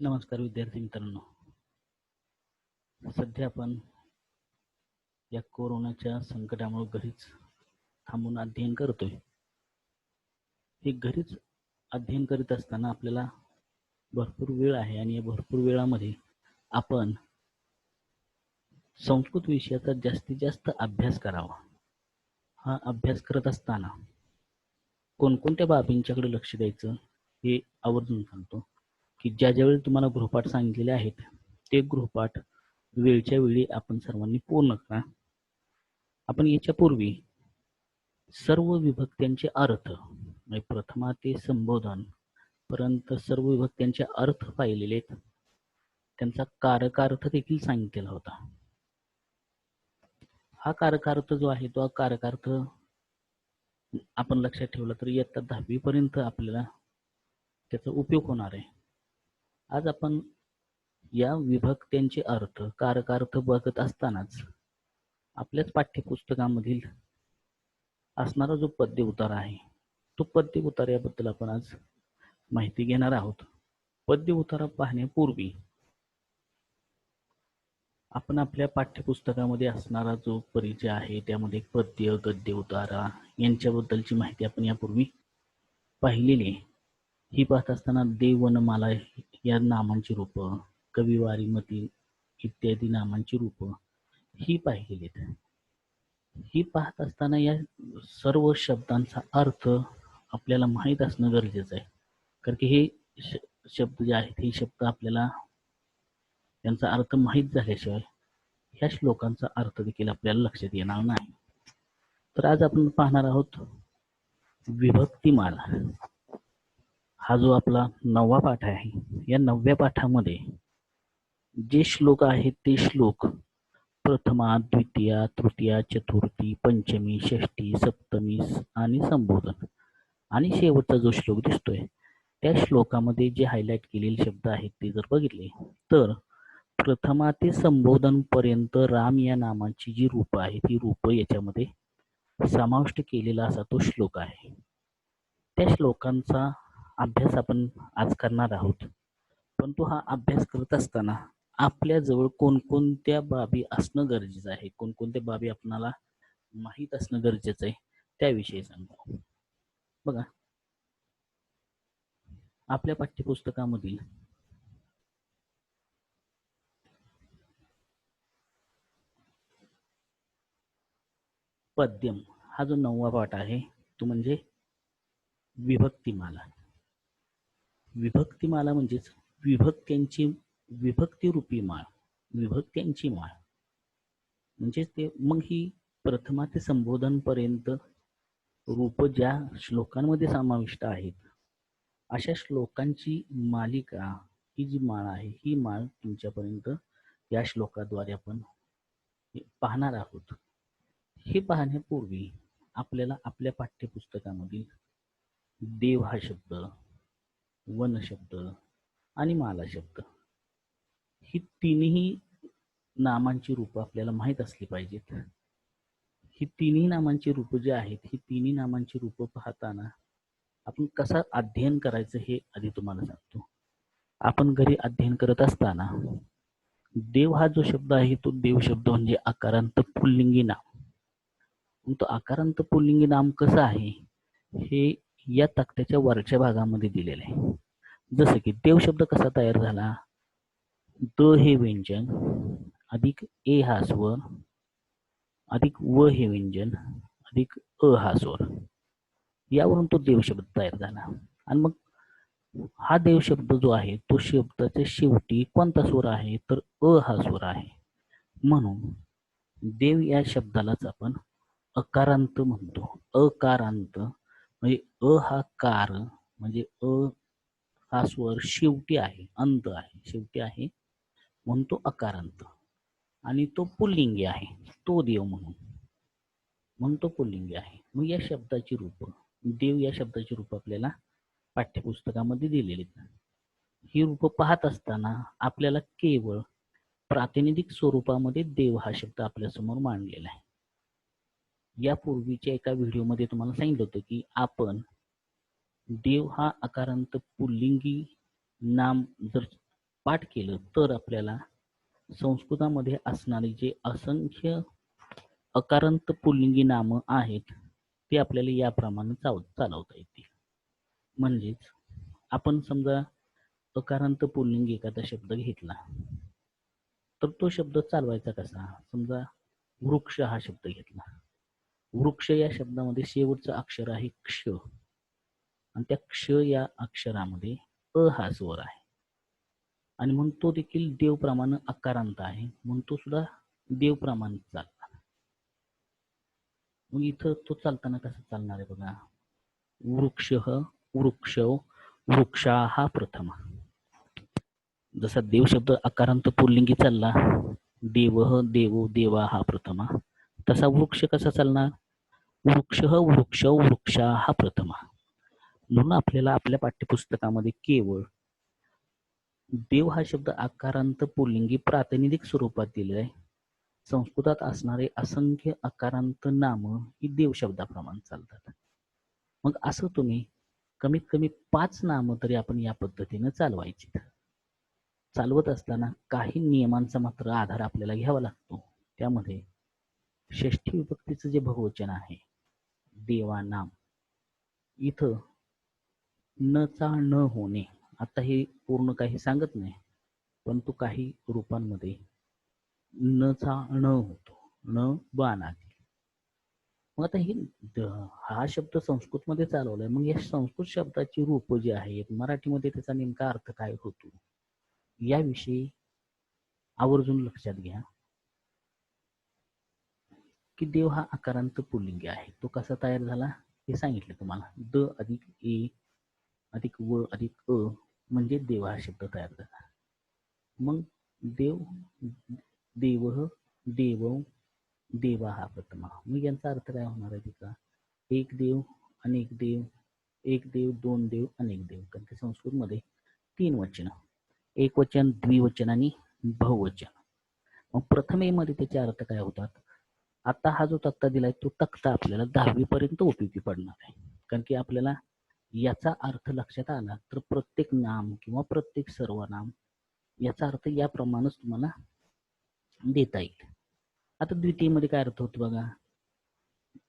नमस्कार विद्यार्थी मित्रांनो. सध्या आपण या कोरोनाच्या संकटामुळे घरीच थांबून अध्ययन करतोय. हे घरीच अध्ययन करीत असताना आपल्याला भरपूर वेळ आहे आणि या भरपूर वेळामध्ये आपण संस्कृत विषयाचा जास्तीत जास्त अभ्यास करावा. हा अभ्यास करत असताना कोणकोणत्या बाबींच्याकडे लक्ष द्यायचं हे आवर्जून सांगतो की ज्यावेळी तुम्हाला गृहपाठ सांगितलेले आहेत ते गृहपाठ वेळच्या वेळी आपण सर्वांनी पूर्ण करा. आपण याच्यापूर्वी सर्व विभक्त्यांचे अर्थ म्हणजे प्रथमा ते संबोधन पर्यंत सर्व विभक्त्यांचे अर्थ पाहिलेले आहेत. त्यांचा कारकार्थ देखील सांगितलेला होता. हा कारकार्थ जो आहे तो कारकार्थ आपण लक्षात ठेवला तर इयत्ता 10वी पर्यंत आपल्याला त्याचा उपयोग होणार आहे. आज आपण या विभक्त्यांचे अर्थ कारकार्थ बघत असतानाच आपल्याच पाठ्यपुस्तकामधील असणारा जो पद्य उतारा आहे तो पद्य उतार्याबद्दल आपण आज माहिती घेणार आहोत. पद्य उतारा पाहण्यापूर्वी आपण आपल्या पाठ्यपुस्तकामध्ये असणारा जो परिचय आहे त्यामध्ये पद्य गद्य उतारा यांच्याबद्दलची माहिती आपण यापूर्वी पाहिलेली आहे. ही पाहत असताना देव वनमाला या नामांची रूप, कविवारीमती इत्यादी नामांची रूप ही पाहिलेली आहेत. ही पाहत असताना या सर्व शब्दांचा अर्थ आपल्याला माहीत असणं गरजेचं आहे. कारण की हे शब्द जे आहेत हे शब्द आपल्याला त्यांचा अर्थ माहीत झाल्याशिवाय ह्या श्लोकांचा अर्थ देखील आपल्याला लक्षात येणार नाही. तर आज आपण पाहणार आहोत विभक्तिमाला. हा जो आपला 9वा पाठ आहे. या 9व्या पाठामध्ये जे श्लोक आहेत ते श्लोक प्रथमा, द्वितीया, तृतीया, चतुर्थी, पंचमी, षष्टी, सप्तमी आणि संबोधन आणि शेवटचा जो श्लोक दिसतोय त्या श्लोकामध्ये जे हायलाइट केलेले शब्द आहेत ते जर बघितले तर प्रथमा ते संबोधन पर्यंत राम या नामाची जी रूप आहे ती रूप याच्यामध्ये समाविष्ट केलेला असा तो श्लोक आहे. त्या श्लोकांचा अभ्यास आपण आज करणार आहोत. परंतु हा अभ्यास करत असताना आपल्या जवळ कोणकोणत्या बाबी असणं गरजेचं आहे, कोणकोणत्या बाबी आपणाला माहीत असणं गरजेचं आहे त्याविषयी सांगतो. बघा, आपल्या पाठ्यपुस्तकामधील पद्यम हा जो 9वा पाठ आहे तो म्हणजे विभक्तिमाला. विभक्तिमाला म्हणजेच विभक्त्यांची विभक्ती रूपी माळ, विभक्त्यांची माळ म्हणजे ते. मग ही प्रथमा ते संबोधन पर्यंत रूप ज्या श्लोकांमध्ये समाविष्ट आहेत अशा श्लोकांची मालिका ही जी माळ आहे ही माळ तुमच्यापर्यंत या श्लोकाद्वारे आपण पाहणार आहोत. हे पाहण्यापूर्वी आपल्याला आपल्या पाठ्यपुस्तकामधील देव हा शब्द, वन शब्द आणि माला शब्द ही तिन्ही नामांची रूप आपल्याला माहीत असली पाहिजेत. ही तिन्ही नामांची रूप जी आहेत ही तिन्ही नामांची रूप पाहताना आपण कसं अध्ययन करायचं हे आधी तुम्हाला सांगतो. आपण घरी अध्ययन करत असताना देव हा जो शब्द आहे तो देव शब्द म्हणजे आकारांत पुल्लिंगी नाम. तो आकारांत पुल्लिंगी नाम कसं आहे हे या तक्त्याच्या वरच्या भागामध्ये दिलेलं आहे. जसं की देव शब्द कसा तयार झाला, द हे व्यंजन अधिक ए हा स्वर अधिक व हे व्यंजन अधिक अ हा स्वर, यावरून तो देव शब्द तयार झाला. आणि मग हा देव शब्द जो आहे तो शब्दाच्या शेवटी कोणता स्वर आहे तर अ हा स्वर आहे. म्हणून देव या शब्दालाच आपण अकारांत म्हणतो. अकारांत म्हणजे अ हा कार म्हणजे अ हा स्वर शेवटी आहे, अंत आहे, शेवटी आहे म्हणून तो अकारांत. आणि तो पुल्लिंगी आहे, तो देव म्हणून तो पुल्लिंगी आहे. मग या शब्दाची रूप, देव या शब्दाची रूप आपल्याला पाठ्यपुस्तकामध्ये दिलेली. ही रूप पाहत असताना आपल्याला केवळ प्रातिनिधिक स्वरूपामध्ये देव हा शब्द आपल्यासमोर मांडलेला आहे. यापूर्वीच्या एका व्हिडिओमध्ये तुम्हाला सांगितलं होतं की आपण देव हा अकारांत पुल्लिंगी नाम जर पाठ केलं तर आपल्याला संस्कृतामध्ये असणारे जे असंख्य अकारांत पुल्लिंगी नामं आहेत ते आपल्याला याप्रमाणे चालवता येतील. म्हणजेच आपण समजा अकारांत पुल्लिंगी एखादा शब्द घेतला तर तो शब्द चालवायचा कसा. समजा वृक्ष हा शब्द घेतला. वृक्ष या शब्दामध्ये शेवटचं अक्षर आहे क्ष आणि त्या क्ष या अक्षरामध्ये अ हा स्वर आहे आणि म्हणून तो देखील देवप्रमाणे अकारांत आहे, म्हणून तो सुद्धा देवप्रमाणे चालणार. मग इथं तो चालताना कसं चालणार आहे बघा. वृक्ष वृक्ष वृक्षा हा प्रथमा. जसा देव शब्द अकारांत पुल्लिंगी चालला, देव देवो देवा हा प्रथमा, तसा वृक्ष कसा चालणार. वृक्ष वृक्ष वृक्षा हा प्रथमा. म्हणून आपल्याला आपल्या पाठ्यपुस्तकामध्ये केवळ देव हा शब्द आकारांत पुल्लिंगी प्रातिनिधिक स्वरूपात दिले आहे. संस्कृतात असणारे असंख्य आकारांत नाम ही देव शब्दाप्रमाणे चालतात. मग असं तुम्ही कमीत कमी 5 नामं तरी आपण या पद्धतीने चालवायची. चालवत असताना काही नियमांचा मात्र आधार आपल्याला घ्यावा लागतो. त्यामध्ये षष्ठी विभक्तीचं जे बहुवचन आहे देवानाम, इथं नचा न होणे. आता हे पूर्ण काही सांगत नाही, परंतु काही रूपांमध्ये नचा न होतो, न बाणादी. मग आता हा शब्द संस्कृतमध्ये चालवलाय, मग या संस्कृत शब्दाची रूप जी आहेत मराठीमध्ये त्याचा नेमका अर्थ काय होतो याविषयी आवर्जून लक्षात घ्या की देव हा आकारांत पुल्लिंगी आहे. तो कसा तयार झाला हे सांगितलं तुम्हाला. द अधिक ए अधिक व अधिक अ म्हणजे देव हा शब्द तयार झाला. मग देव देव देव देवा हा प्रथमा. मग यांचा अर्थ काय होणार आहे तिचा. एक देव अनेक देव, एक देव दोन देव अनेक देव. कारण की संस्कृतमध्ये 3 वचन, एक वचन द्विवचन आणि बहुवचन. मग प्रथमेमध्ये त्याचे अर्थ काय होतात. आता हा जो तक्ता दिलाय तो तक्ता आपल्याला 10वी पर्यंत उपयोगी पडणार आहे. कारण की आपल्याला याचा अर्थ लक्षात आला तर प्रत्येक नाम किंवा प्रत्येक सर्वनाम याचा अर्थ याप्रमाणेच तुम्हाला देता येईल. आता द्वितीयमध्ये काय अर्थ होतो बघा.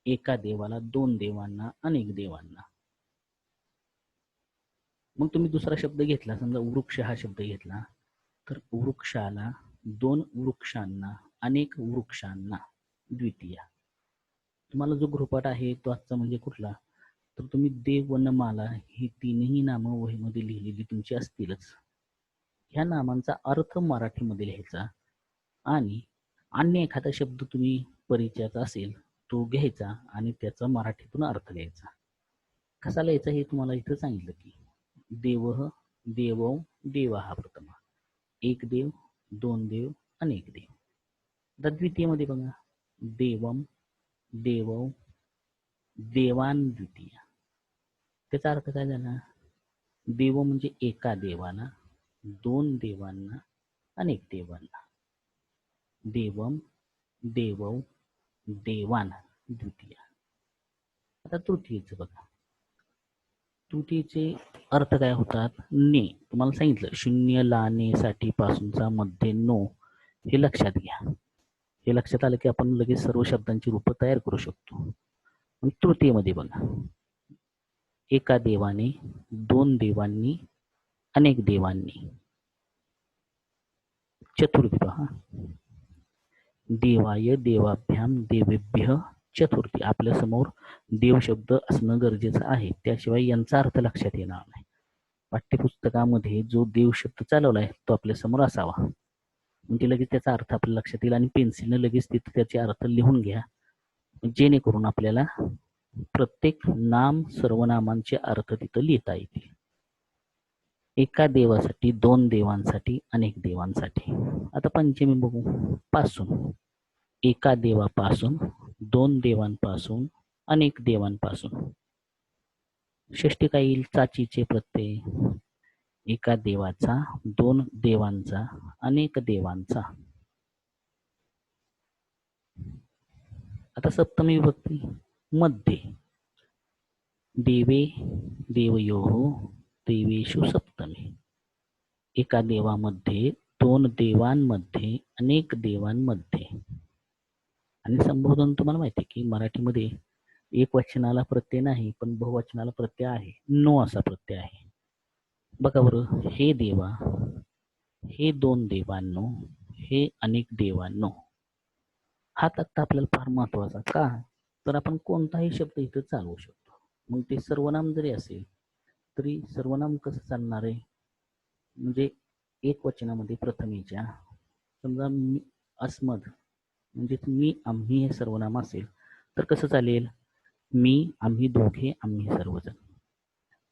एका देवाला, 2 देवांना, अनेक देवांना. मग तुम्ही दुसरा शब्द घेतला, समजा वृक्ष हा शब्द घेतला तर वृक्षाला, 2 वृक्षांना, अनेक वृक्षांना. द्वितीय. तुम्हाला जो गृहपाठ आहे तो आजचा म्हणजे कुठला, तर तुम्ही देव व माला ही 3ही नामं वहीमध्ये लिहिलेली तुमची असतीलच. ह्या नामांचा अर्थ मराठीमध्ये लिहायचा आणि अन्य एखादा शब्द तुम्ही परिचयाचा असेल तो घ्यायचा आणि त्याचा मराठीतून अर्थ लिहायचा. कसा लिहायचा हे तुम्हाला इथं सांगितलं की देव देवो देवा हा प्रथमा. एक देव, 2 देव, अनेक देव. आता द्वितीयमध्ये बघा. देवम देवो देवान द्वितीय. त्याचा अर्थ काय झाला. देव म्हणजे एका देवाला, 2 देवांना, अनेक देवांना. देवम देवो देवान द्वितीय. आता तृतीयच बघा. तृतीयचे अर्थ काय होतात. ने तुम्हाला सांगितलं शून्य लाने साठी पासूनचा मध्ये नो हे लक्षात घ्या. हे लक्षात आलं की आपण लगेच सर्व शब्दांची रूप तयार करू शकतो. मग तृतीयमध्ये बघा. एका देवाने, 2 देवांनी, अनेक देवांनी. चतुर्थी पहा. देवाय देवाभ्याम देवेभ्य चतुर्थी. आपल्या समोर देव शब्द असणं गरजेचं आहे, त्याशिवाय यांचा अर्थ लक्षात येणार नाही. पाठ्यपुस्तकामध्ये जो देव शब्द चालवलाय तो आपल्या समोर असावा, म्हणजे लगेच त्याचा अर्थ आपल्या लक्षात येईल आणि पेन्सिलने लगेच तिथे त्याचे अर्थ लिहून घ्या, जेणेकरून आपल्याला प्रत्येक नाम सर्वनामांचे अर्थ तिथं लिहिता येतील. एका देवासाठी, 2 देवांसाठी, अनेक देवांसाठी. आता पंचमी बघू. पासून. एका देवापासून, 2 देवांपासून, अनेक देवांपासून. षष्टी काय येईल. चाचीचे प्रत्यय. एका देवाचा, 2 देवांचा, अनेक देवांचा. आता सप्तमी विभक्ती. मध्ये. देवे देवयोः देवेषु सप्तमी. एका देवामध्ये, दोन देवांमध्ये, अनेक देवांमध्ये. आणि संबोधन तुम्हाला माहिती आहे की मराठीमध्ये एक वचनाला प्रत्यय नाही, पण बहुवचनाला प्रत्यय आहे. नो असा प्रत्यय आहे. बघा बरं, हे देवा, हे दोन देवांनो, हे अनेक देवांनो. हा तक्ता आपल्याला फार महत्वाचा. का? तर आपण कोणताही शब्द इथं चालवू शकतो. मग ते सर्वनाम जरी असेल तरी सर्वनाम कसं चालणार आहे? म्हणजे एक वचनामध्ये प्रथमेच्या, समजा मी, अस्मद म्हणजे मी, आम्ही हे सर्वनाम असेल तर कसं चालेल? मी, आम्ही दोघे, आम्ही सर्वजण.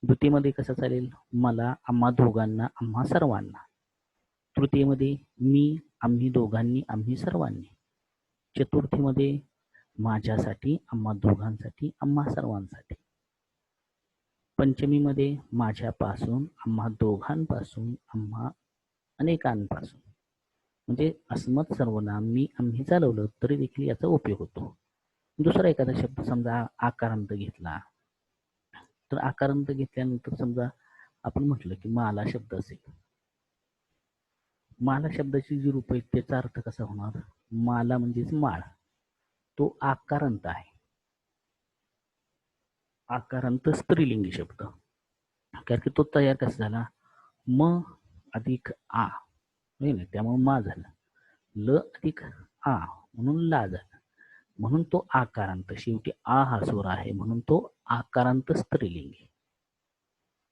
द्वितीयमध्ये कसं चालेल? मला, आम्हा दोघांना, आम्हा सर्वांना. तृतीयमध्ये मी, आम्ही दोघांनी, आम्ही सर्वांनी. चतुर्थीमध्ये माझ्यासाठी, आम्हा दोघांसाठी, आम्हा सर्वांसाठी. पंचमीमध्ये माझ्यापासून, आम्हा दोघांपासून, आम्हा अनेकांपासून. म्हणजे अस्मत् सर्वनाम मी, आम्ही चालवलं तरी देखील याचा उपयोग होतो. दुसरा एखादा शब्द समजा आकारांत घेतला, तर आकारांत घेतल्यानंतर समजा आपण म्हटलं की माला शब्द असेल. माला शब्दाची जी रूप आहेत त्याचा अर्थ कसा होणार? माला म्हणजेच माळ, तो आकारांत आहे. आकारांत स्त्रीलिंगी शब्द, कारण की तो तयार कसा झाला? म अधिक आ, त्यामुळे मा झालं. ल अधिक आ म्हणून ला झाला. म्हणून तो आकारांत. शेवटी आ हा स्वर आहे म्हणून तो आकारांत स्त्रीलिंगी.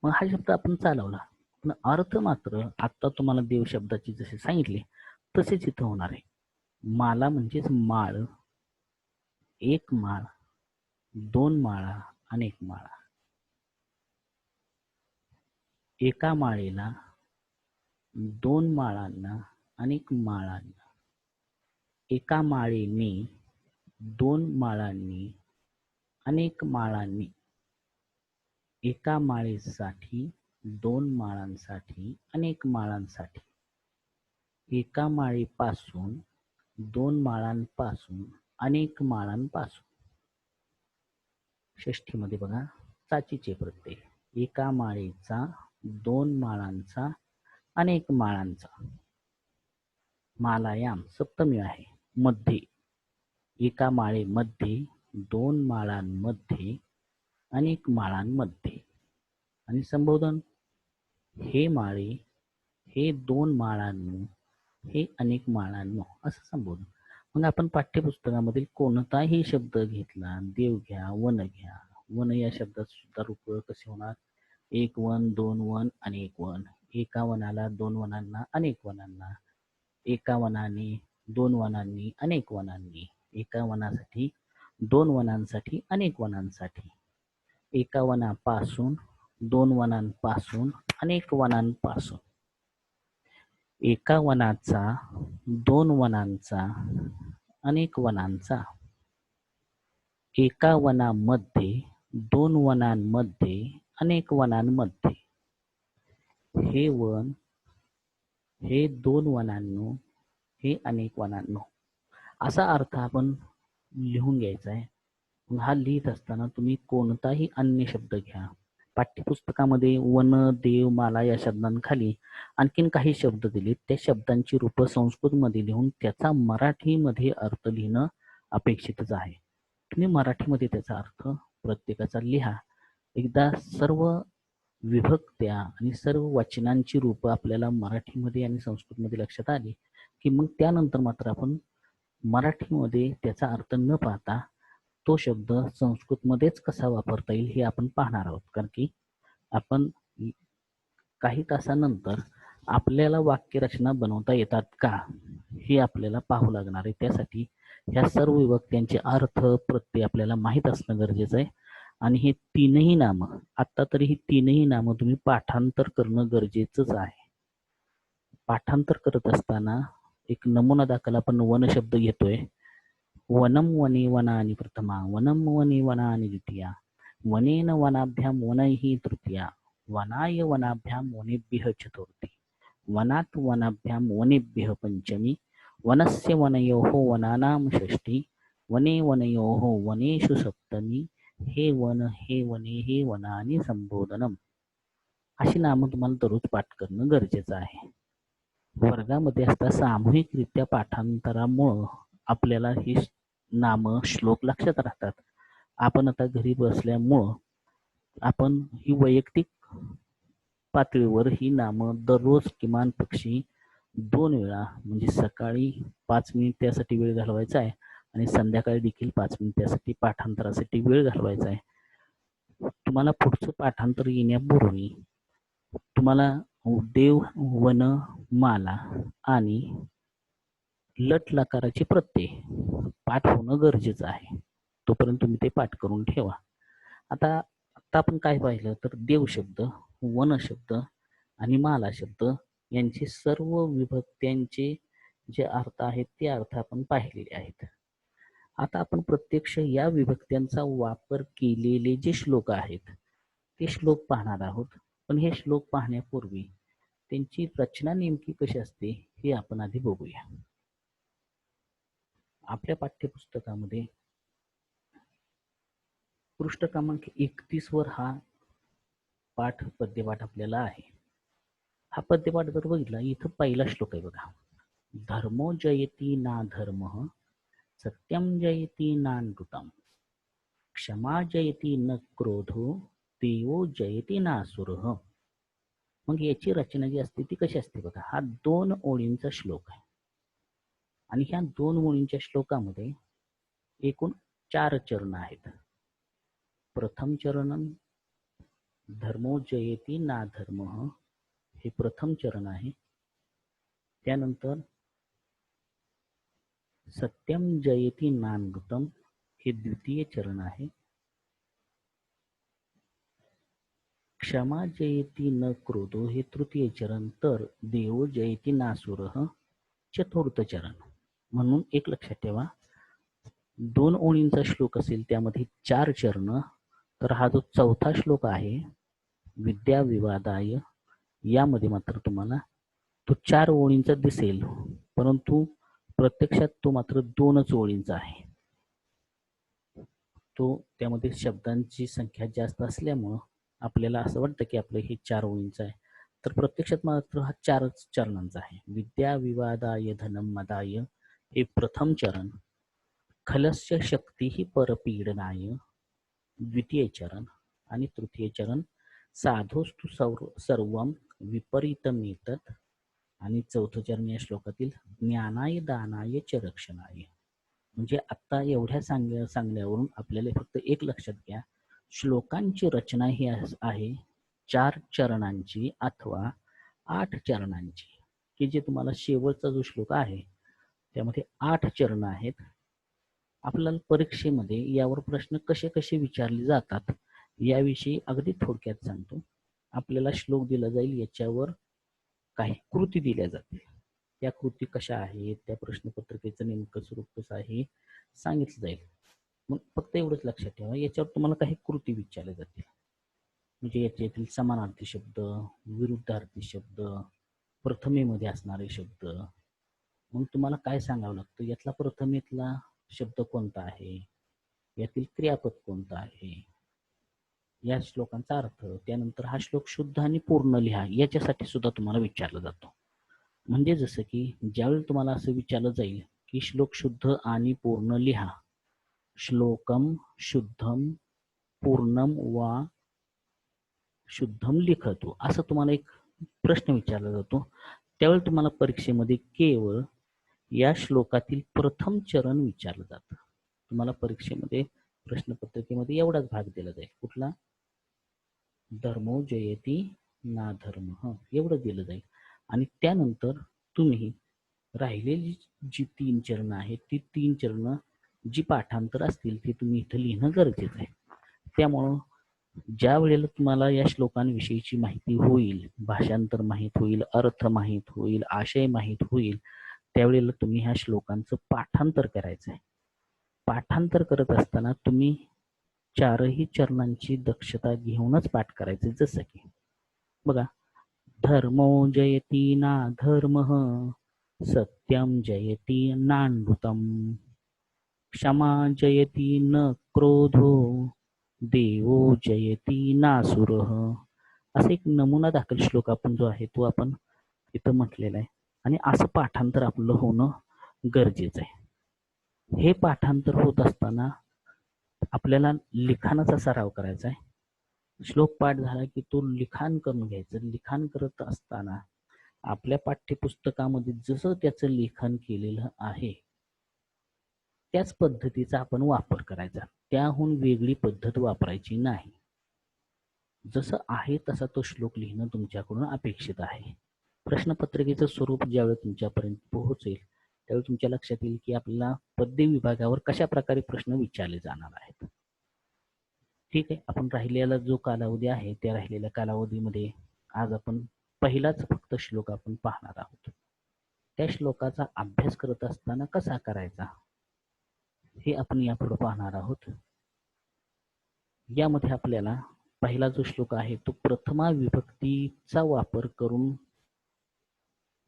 मग हा शब्द आपण चालवला, पण अर्थ मात्र आता तुम्हाला देव शब्दाची जसे सांगितले तसेच इथं होणार आहे. माला म्हणजेच माळ, एक माळ, दोन माळा, अनेक माळा. एका माळेला, दोन माळांना, अनेक माळांना. एका माळेने, दोन माळांनी, अनेक माळांनी. एका माळेसाठी, दोन माळांसाठी, अनेक माळांसाठी. एका माळेपासून, दोन माळांपासून, अनेक माळांपासून. षष्ठीमध्ये बघा, चाचीचे प्रत्यय. एका माळेचा, दोन माळांचा, अनेक माळांचा. मालायाम सप्तमी आहे. मध्ये, एका माळेमध्ये, दोन माळांमध्ये, अनेक माळांमध्ये. आणि संबोधन, हे माळे, हे दोन माळांनो, हे अनेक माळांनो, असं संबोधन. मग आपण पाठ्यपुस्तकामधील कोणताही शब्द घेतला, देव घ्या, वन घ्या, वन या शब्दात सुद्धा रूप कसे होणार? एक वन, दोन वन, अनेक वन. एका वनाला, दोन वनांना, अनेक वनांना. एका वनाने, दोन वनांनी, अनेक वनांनी. एका वनासाठी, दोन वनांसाठी, अनेक वनांसाठी. एका वनापासून, दोन वनांपासून, अनेक वनांपासून. एका वनाचा, दोन वनांचा, अनेक वनांचा. एका वनामध्ये, दोन वनांमध्ये, अनेक वनांमध्ये. हे वन, हे दोन वनांनो, हे अनेक वनांनो. असा अर्थ आपण लिहून घ्यायचा आहे. हा लिहित असताना तुम्ही कोणताही अन्य शब्द घ्या. पाठ्यपुस्तकामध्ये वन, देव, माला या शब्दांखाली आणखीन काही शब्द दिले, त्या शब्दांची रूप संस्कृतमध्ये लिहून त्याचा मराठीमध्ये अर्थ लिहिणं अपेक्षितच आहे. तुम्ही मराठीमध्ये त्याचा अर्थ प्रत्येकाचा लिहा. एकदा सर्व विभक्त्या आणि सर्व वचनांची रूप आपल्याला मराठीमध्ये आणि संस्कृतमध्ये लक्षात आली की मग त्यानंतर मात्र आपण मराठीमध्ये त्याचा अर्थ न पाहता तो शब्द संस्कृतमध्येच कसा वापरता येईल हे आपण पाहणार आहोत. कारण की आपण काही तासानंतर आपल्याला वाक्यरचना बनवता येतात का हे आपल्याला पाहावं लागणार आहे. त्यासाठी ह्या सर्व विभक्त्यांचे अर्थ प्रत्यय आपल्याला माहीत असणं गरजेचं आहे. आणि हे तीनही नामं, आता तरी ही तीनही नामं तुम्ही पाठांतर करणं गरजेचंच आहे. पाठांतर करत असताना एक नमुना दाखल आपण वन शब्द घेतोय. वनम वने वनानि प्रथमा, वनम वने वनानि द्वितीया, वनेन वनाभ्याम वनैहि तृतीया, वनाय वनाभ्याम वनेभ्यः चतुर्थी, वनात् वनाभ्याम वनेभ्यः पंचमी, वनस्य वनयोः वनानां षष्ठी, वने वनयोः वनेषु सप्तमी, हे वन, हे वने, हे वनानि संबोधनम. अशी नामं तुम्हाला दररोज पाठ करणं गरजेचं आहे. वर्गामध्ये असता सामूहिकरित्या पाठांतरामुळं आपल्याला ही नामं श्लोक लक्षात राहतात. आपण आता घरी बसल्यामुळं आपण ही वैयक्तिक पातळीवर ही नामं दररोज किमान पक्षी 2 वेळा म्हणजे सकाळी 5 मिनिट त्यासाठी वेळ घालवायचा आहे आणि संध्याकाळी देखील 5 मिनिट त्यासाठी पाठांतरासाठी वेळ घालवायचा आहे. तुम्हाला पुढचं पाठांतर येण्यापूर्वी तुम्हाला देव, वन, माला आणि लट लकाराचे प्रत्यय पाठ होणं गरजेचं आहे. तोपर्यंत तुम्ही ते पाठ करून ठेवा. आता आपण काय पाहिलं तर देव शब्द, वन शब्द आणि माला शब्द यांचे सर्व विभक्त्यांचे जे अर्थ आहेत ते अर्थ आपण पाहिलेले आहेत. आता आपण प्रत्यक्ष या विभक्त्यांचा वापर केलेले जे श्लोक आहेत ते श्लोक पाहणार आहोत. पण हे श्लोक पाहण्यापूर्वी त्यांची रचना नेमकी कशी असते हे आपण आधी बघूया. आपल्या पाठ्यपुस्तकामध्ये पृष्ठ क्रमांक 31 वर हा पद्यपाठ आपल्याला आहे. हा पद्यपाठ जर बघितला इथं पहिला श्लोक आहे बघा. धर्मो जयती ना धर्म, सत्यम जयती नानृतम, क्षमा जयती न क्रोधो, देवो जयती नासुरः. मग याची रचना जी असते ती कशी असते बघा. हा 2 ओळींचा श्लोक आहे आणि ह्या 2 ओळींच्या श्लोकामध्ये एकूण 4 चरण आहेत. प्रथम चरण धर्मो जयती ना धर्म हे प्रथम चरण आहे. त्यानंतर सत्यम जयती नानृतम हे द्वितीय चरण आहे. क्षमा जयती न क्रोधो हे तृतीय चरण, तर देवो जयती नासुरः चतुर्थ चरण. म्हणून एक लक्षात ठेवा, 2 ओळींचा श्लोक असेल त्यामध्ये 4 चरण, तर हा जो चौथा श्लोक आहे विद्या विवादाय यामध्ये मात्र तुम्हाला तो 4 ओळींचा दिसेल, परंतु प्रत्यक्षात तो मात्र 2च ओळींचा आहे. तो त्यामध्ये शब्दांची संख्या जास्त असल्यामुळं आपल्याला असं वाटतं की आपलं हे 4 ओळींचं आहे, तर प्रत्यक्षात मात्र हा 4च चरणांचा आहे. विद्या विवादाय धनम मदाय हे प्रथम चरण, खलस्य शक्ती ही परपीडनाय द्वितीय चरण आणि तृतीय चरण साधोस्तु सर्वम विपरीतमेतत् आणि चौथं चरण या श्लोकातील ज्ञानाय दानाय च रक्षणाय. म्हणजे आता एवढ्या सांगण्यावरून आपल्याला फक्त एक लक्षात घ्या, श्लोकांची रचना ही आहे 4 चरणांची अथवा 8 चरणांची, की जे तुम्हाला शेवटचा जो श्लोक आहे त्यामध्ये 8 चरण आहेत. आपल्याला परीक्षेमध्ये यावर प्रश्न कसे कसे विचारले जातात याविषयी अगदी थोडक्यात सांगतो. आपल्याला श्लोक दिला जाईल, याच्यावर काही कृती दिल्या जातील. त्या कृती कशा आहेत, त्या प्रश्नपत्रिकेचं नेमकं स्वरूप कसं आहे सांगितलं जाईल. मग फक्त एवढंच लक्षात ठेवा, याच्यावर तुम्हाला काही कृती विचारल्या जातील. म्हणजे याच्यातील समानार्थी शब्द, विरुद्धार्थी शब्द, प्रथमेमध्ये असणारे शब्द. मग तुम्हाला काय सांगावं लागतं, यातला प्रथमेतला शब्द कोणता आहे, यातील क्रियापद कोणतं आहे, या श्लोकांचा अर्थ, त्यानंतर हा श्लोक शुद्ध आणि पूर्ण लिहा याच्यासाठी सुद्धा तुम्हाला विचारलं जातो. म्हणजे जसं की ज्यावेळी तुम्हाला असं विचारलं जाईल की श्लोक शुद्ध आणि पूर्ण लिहा, श्लोकम शुद्धम पूर्णम वा शुद्धम लिखतो असं तुम्हाला एक प्रश्न विचारला जातो, त्यावेळी तुम्हाला परीक्षेमध्ये केवळ या श्लोकातील प्रथम चरण विचारलं जातं. तुम्हाला परीक्षेमध्ये प्रश्नपत्रिकेमध्ये एवढाच भाग दिला जाईल, कुठला, धर्मो जयती ना धर्म, एवढं दिलं जाईल. आणि त्यानंतर तुम्ही राहिलेली जी 3 चरण आहेत ती 3 चरण जी पाठांतर असतील ती तुम्ही इथं लिहिणं गरजेचं आहे. त्यामुळं ज्या वेळेला तुम्हाला या श्लोकांविषयीची माहिती होईल, भाषांतर माहीत होईल, अर्थ माहीत होईल, आशय माहीत होईल, त्यावेळेला तुम्ही ह्या श्लोकांचं पाठांतर करायचं आहे. पाठांतर करत असताना तुम्ही 4ही चरणांची दक्षता घेऊनच पाठ करायचे. जसं की बघा, धर्मो जयती ना धर्मः, सत्यम जयती नानृतम, क्षमा जयती न क्रोधो, देवो जयती नासुरः. असा एक नमुना दाखल श्लोक आपण जो आहे तो आपण इथं म्हटलेला आहे आणि असं पाठांतर आपलं होणं गरजेचं आहे. हे पाठांतर होत असताना आपल्याला लिखाणाचा सराव करायचा आहे. श्लोक पाठ झाला की तो लिखाण करून घ्यायचं. लिखाण करत असताना आपल्या पाठ्यपुस्तकामध्ये जसं त्याचं लेखन केलेलं आहे त्याच पद्धतीचा आपण वापर करायचा. त्याहून वेगळी पद्धत वापरायची नाही. जसं आहे तसा तो श्लोक लिहिणं तुमच्याकडून अपेक्षित आहे. प्रश्नपत्रिकेचं स्वरूप ज्यावेळी तुमच्यापर्यंत पोहोचेल त्यावेळी तुमच्या लक्षात येईल की आपल्याला पद्य विभागावर कशा प्रकारे प्रश्न विचारले जाणार आहेत. ठीक आहे, आपण राहिलेला जो कालावधी आहे त्या राहिलेल्या कालावधीमध्ये आज आपण पहिलाच फक्त श्लोक आपण पाहणार आहोत. त्या श्लोकाचा अभ्यास करत असताना कसा करायचा हे आपण यापुढे पाहणार आहोत. यामध्ये आपल्याला पहिला जो श्लोक आहे तो प्रथमा विभक्तीचा वापर करून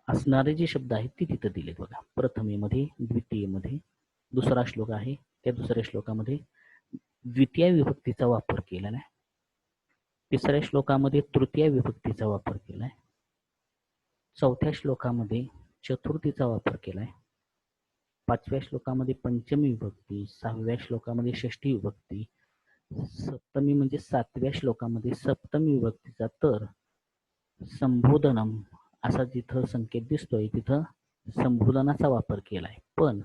असणारे जे शब्द आहेत ते तिथे दिलेत बघा. प्रथमेमध्ये, द्वितीयेमध्ये दुसरा श्लोक आहे, त्या दुसऱ्या श्लोकामध्ये द्वितीय विभक्तीचा वापर केलेला आहे. तिसऱ्या श्लोकामध्ये तृतीय विभक्तीचा वापर केलाय. चौथ्या श्लोकामध्ये चतुर्थीचा वापर केलाय. पाचव्या श्लोकामध्ये पंचमी विभक्ती, सहाव्या श्लोकामध्ये षष्ठी विभक्ती, सप्तमी म्हणजे सातव्या श्लोकामध्ये सप्तमी विभक्तीचा, तर संबोधनम असा जिथं संकेत दिसतोय तिथं संबोधनाचा वापर केलाय. पण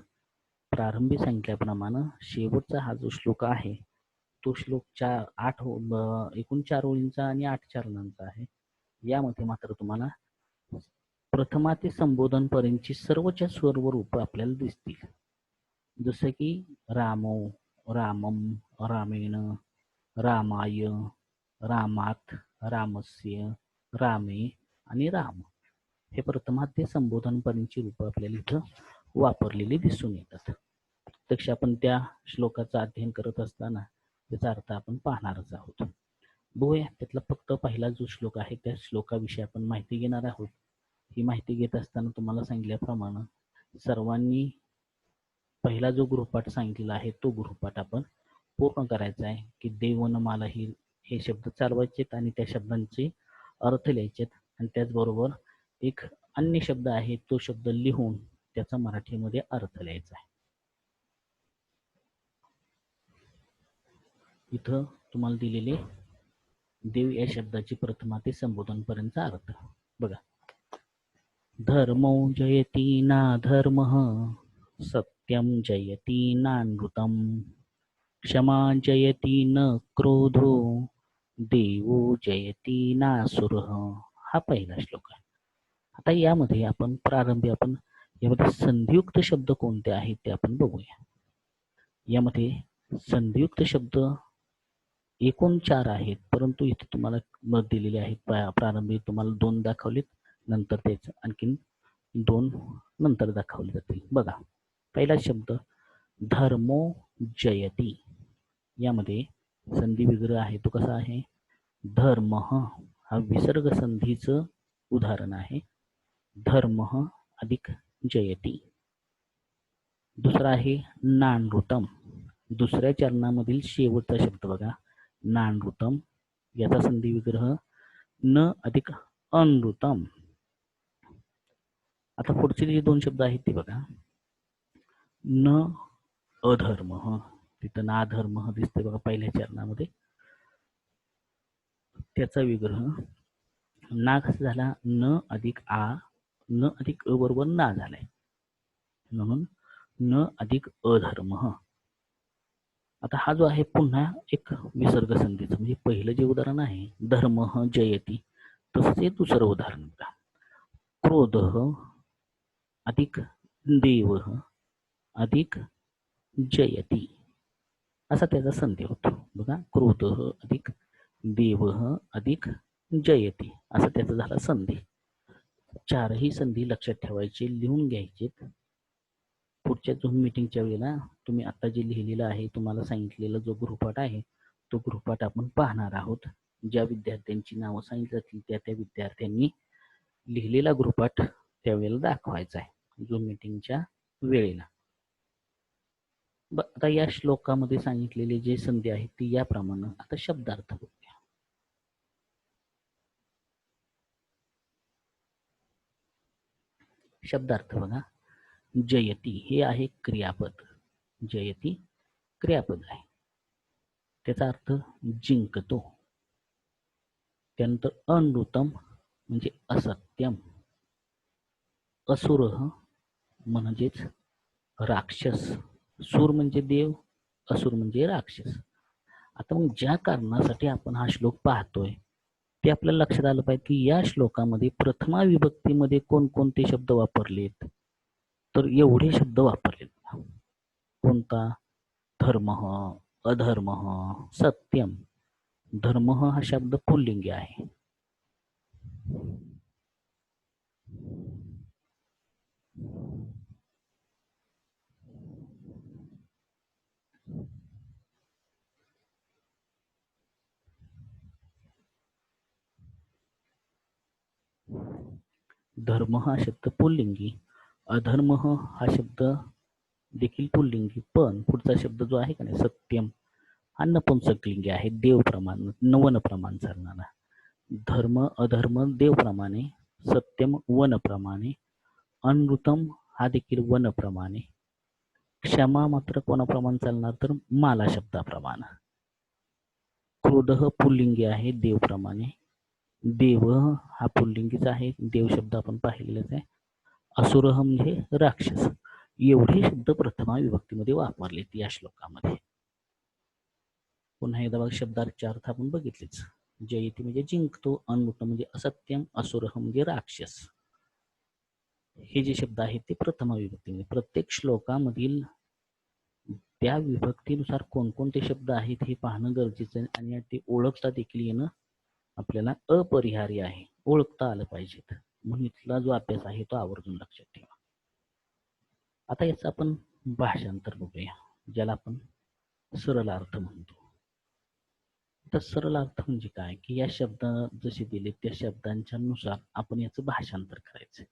प्रारंभी सांगितल्याप्रमाणे शेवटचा हा जो श्लोक आहे तो श्लोक एकूण 4 ओळींचा आणि 8 चरणांचा आहे. यामध्ये मात्र तुम्हाला प्रथमा ते संबोधन पर्यंतची सर्वच्या सर्व रूप आपल्याला दिसतील. जसं की रामो, रामम, रामेण, रामाय, रामात, रामस्य, रामे आणि राम हे प्रथमा ते संबोधन पर्यंतची रूप आपल्याला इथं वापरलेली दिसून येतात. प्रत्यक्ष आपण त्या श्लोकाचं अध्ययन करत असताना त्याचा अर्थ आपण पाहणारच आहोत. बघूया त्यातला फक्त पहिला जो श्लोक आहे त्या श्लोकाविषयी आपण माहिती घेणार आहोत. ही माहिती घेत असताना तुम्हाला सांगितल्याप्रमाणे सर्वांनी पहिला जो गृहपाठ सांगितलेला आहे तो गृहपाठ आपण पूर्ण करायचा आहे. की देवनमाला हे शब्द चालवायचेत आणि त्या शब्दांचे अर्थ लिहायचेत आणि त्याचबरोबर एक अन्य शब्द आहे तो शब्द लिहून त्याचा मराठीमध्ये अर्थ लिहायचा आहे. इथं तुम्हाला दिलेले देव या शब्दाची प्रथमा ते संबोधन पर्यंतचा अर्थ बघा. धर्मो जयति ना धर्मः, सत्यम जयति नानृतम, क्षमा जयति न क्रोधो, देवो जयति नासुरः. हा पहिला श्लोक आहे. आता यामध्ये आपण प्रारंभी यामध्ये संधियुक्त शब्द कोणते आहेत ते आपण बघूया. यामध्ये संधियुक्त शब्द एकूण 4 आहेत, परंतु इथे तुम्हाला मत दिलेले आहेत. प्रारंभी तुम्हाला 2 दाखवलेत, नंतर त्याच आणखीन 2 नंतर दाखवले जातील. बघा पहिला शब्द धर्मो जयती. यामध्ये संधी विग्रह आहे तो कसा आहे? धर्म हा विसर्ग संधीचं उदाहरण आहे. धर्म अधिक जयती. दुसरा आहे नानृतम. दुसऱ्या चरणामधील शेवटचा शब्द बघा नानृतम. याचा संधी विग्रह न अधिक अनृतम. आता पुढचे जे 2 शब्द आहेत ते बघा न अधर्म. तिथं ना धर्म दिसते बघा पहिल्या चरणामध्ये. त्याचा विग्रह ना कसा झाला? न अधिक आ, न अधिक अ बरोबर ना झालाय, म्हणून न अधिक अधर्म. आता हा जो आहे पुन्हा एक विसर्ग संधीचं, म्हणजे पहिलं जे उदाहरण आहे धर्म जयती, तसंच हे दुसरं उदाहरण बघा. क्रोध अधिक देव अधिक जयती असा त्याचा संधी होतो बघा. क्रोध अधिक देव अधिक जयती असा त्याचा झाला संधी. 4ही संधी लक्षात ठेवायचे, लिहून घ्यायचे. पुढच्या झूम मीटिंगच्या वेळेला तुम्ही आता जे लिहिलेलं आहे तुम्हाला सांगितलेला जो गृहपाठ आहे तो गृहपाठ आपण पाहणार आहोत. ज्या विद्यार्थ्यांची नावं सांगितली जातील त्या विद्यार्थ्यांनी लिहिलेला गृहपाठ त्यावेळेला दाखवायचा आहे झूम मीटिंगच्या वेळेला. आता या श्लोकामध्ये सांगितलेले जे संधी आहेत ती याप्रमाणे. आता शब्दार्थ बघूया. शब्दार्थ बघा, जयती हे आहे क्रियापद. जयती क्रियापद आहे. त्याचा अर्थ जिंकतो. त्यानंतर अनृतम म्हणजे असत्यम. असुरः म्हणजेच राक्षस. सूर म्हणजे देव, असुर म्हणजे राक्षस. आता मग ज्या कारणासाठी आपण हा श्लोक पाहतोय ते आपल्याला लक्षात आलं पाहिजे की या श्लोकामध्ये प्रथमा विभक्तीमध्ये कोणकोणते शब्द वापरलेत. तर एवढे शब्द वापरलेत. कोणता? धर्म, अधर्म, सत्यम. धर्म हा शब्द पुल्लिंगी आहे. धर्म हा शब्द पुल्लिंगी, अधर्म हा शब्द देखील पुल्लिंगी, पण पुढचा शब्द जो आहे का नाही सत्यम हा नपुंसकलिंगी आहे. देव प्रमाण, वन प्रमाण चालणारा. धर्म अधर्म देव प्रमाणे, सत्यम वन प्रमाणे, अनृतम हा देखील वन प्रमाणे, क्षमा मात्र कोणाप्रमाणे चालणार तर माला शब्दाप्रमाणे. क्रोध पुल्लिंगी आहे देव प्रमाणे. देव हा पुल्लिंगीच आहे, देव शब्द आपण पाहिलेलाच आहे. असुर म्हणजे राक्षस. एवढे शब्द प्रथमा विभक्तीमध्ये वापरलेत या श्लोकामध्ये. पुन्हा एकदा बघा, शब्दार्थ अर्थ आपण बघितलेच. जयती म्हणजे जिंकतो, अनृत म्हणजे असत्यम, असुर म्हणजे राक्षस. हे जे शब्द आहेत ते प्रथमा विभक्तीमध्ये. प्रत्येक श्लोकामधील त्या विभक्तीनुसार कोणकोणते शब्द आहेत हे पाहणं गरजेचं आहे आणि ते ओळखता देखील येणं आपल्याला अपरिहार्य आहे. ओळखता आलं पाहिजेत. म्हणून इथला जो अभ्यास आहे तो आवर्जून लक्षात ठेवा. आता याचं आपण भाषांतर बघूया, ज्याला आपण सरळ अर्थ म्हणतो. तर सरळ अर्थ म्हणजे काय की या शब्द जसे दिले त्या शब्दांच्या नुसार आपण याचं भाषांतर करायचं.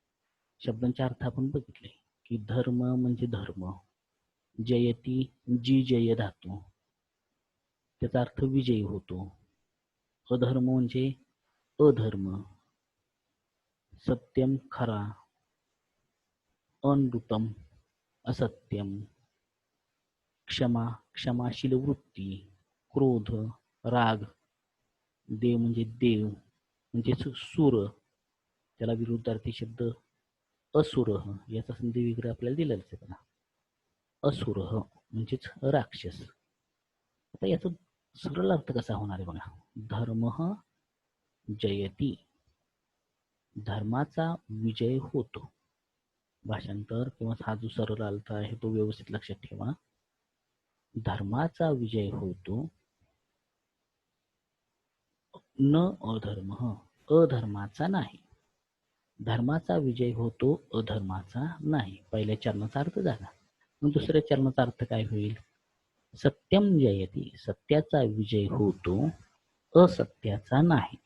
शब्दांचे अर्थ आपण बघितले की धर्म म्हणजे धर्म, जयती जी जय धातू, त्याचा अर्थ विजयी होतो. अधर्म म्हणजे अधर्म, सत्यम खरा, अनृतम असत्यम, क्षमा क्षमाशील वृत्ती, क्रोध राग, देव म्हणजे देव म्हणजे सूर, त्याला विरुद्धार्थी शब्द असुर, याचा संधी वगैरे आपल्याला दिलेलाच आहे बघा. असुर म्हणजेच राक्षस. आता याचा सरळ अर्थ कसा होणार आहे बघा. धर्म जयती, धर्माचा विजय होतो. भाषांतर किंवा हा जो सरळ अर्थ आहे तो व्यवस्थित लक्षात ठेवा. धर्माचा विजय होतो, न अधर्म, अधर्माचा नाही. धर्माचा विजय होतो, अधर्माचा नाही. पहिल्या चरणाचा अर्थ झाला. मग दुसऱ्या चरणाचा अर्थ काय होईल? सत्यम जयती, सत्याचा विजय होतो, असत्याचा नाही.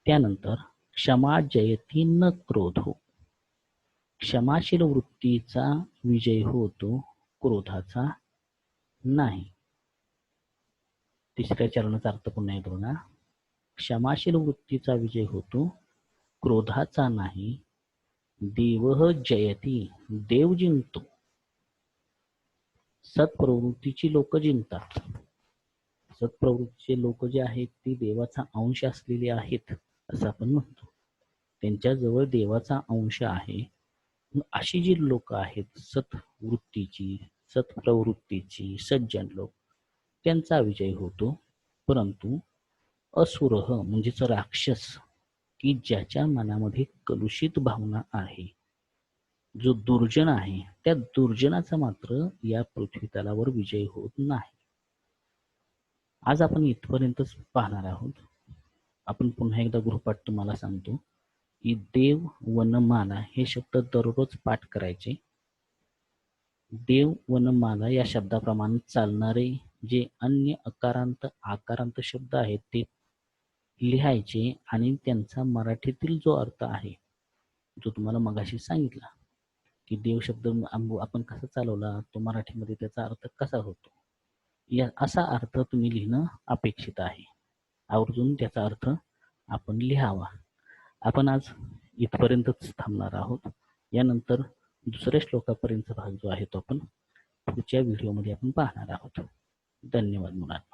त्यानंतर क्षमा जयती न क्रोधो, क्षमाशील वृत्तीचा विजय होतो, क्रोधाचा नाही. तिसऱ्या चरणाचा अर्थ पुन्हा येतो ना, क्षमाशील वृत्तीचा विजय होतो, क्रोधाचा नाही. देव जयती, देव जिंकतो. सत्प्रवृत्तीची लोक जिंकतात. सत्प्रवृत्तीचे लोक जे आहेत ते देवाचा अंश असलेले आहेत असं आपण म्हणतो. त्यांच्याजवळ देवाचा अंश आहे. अशी जी लोक आहेत सत्वृत्तीची, सत्प्रवृत्तीची, सज्जन लोक, त्यांचा विजय होतो. परंतु असुर म्हणजेच राक्षस, की ज्याच्या मनामध्ये कलुषित भावना आहे, जो दुर्जन आहे, त्या दुर्जनाचा मात्र या पृथ्वी तलावर विजय होत नाही. आज आपण इथपर्यंतच पाहणार आहोत. आपण पुन्हा एकदा गृहपाठ तुम्हाला सांगतो की देव वनमाला हे शब्द दररोज पाठ करायचे. देव वनमाला या शब्दाप्रमाणे चालणारे जे अन्य अकारांत आकारांत शब्द आहेत ते लिहायचे आणि त्यांचा मराठीतील जो अर्थ आहे जो तुम्हाला मगाशी सांगितला की देव शब्द आपण कसा चालवला तो मराठीमध्ये त्याचा अर्थ कसा होतो, या असा अर्थ तुम्ही लिहिणं अपेक्षित आहे. आवर्जून त्याचा अर्थ आपण लिहावा. आपण आज इथपर्यंतच थांबणार आहोत. यानंतर दुसऱ्या श्लोकापर्यंतचा भाग जो आहे तो आपण पुढच्या व्हिडिओमध्ये आपण पाहणार आहोत. धन्यवाद मुलांनो.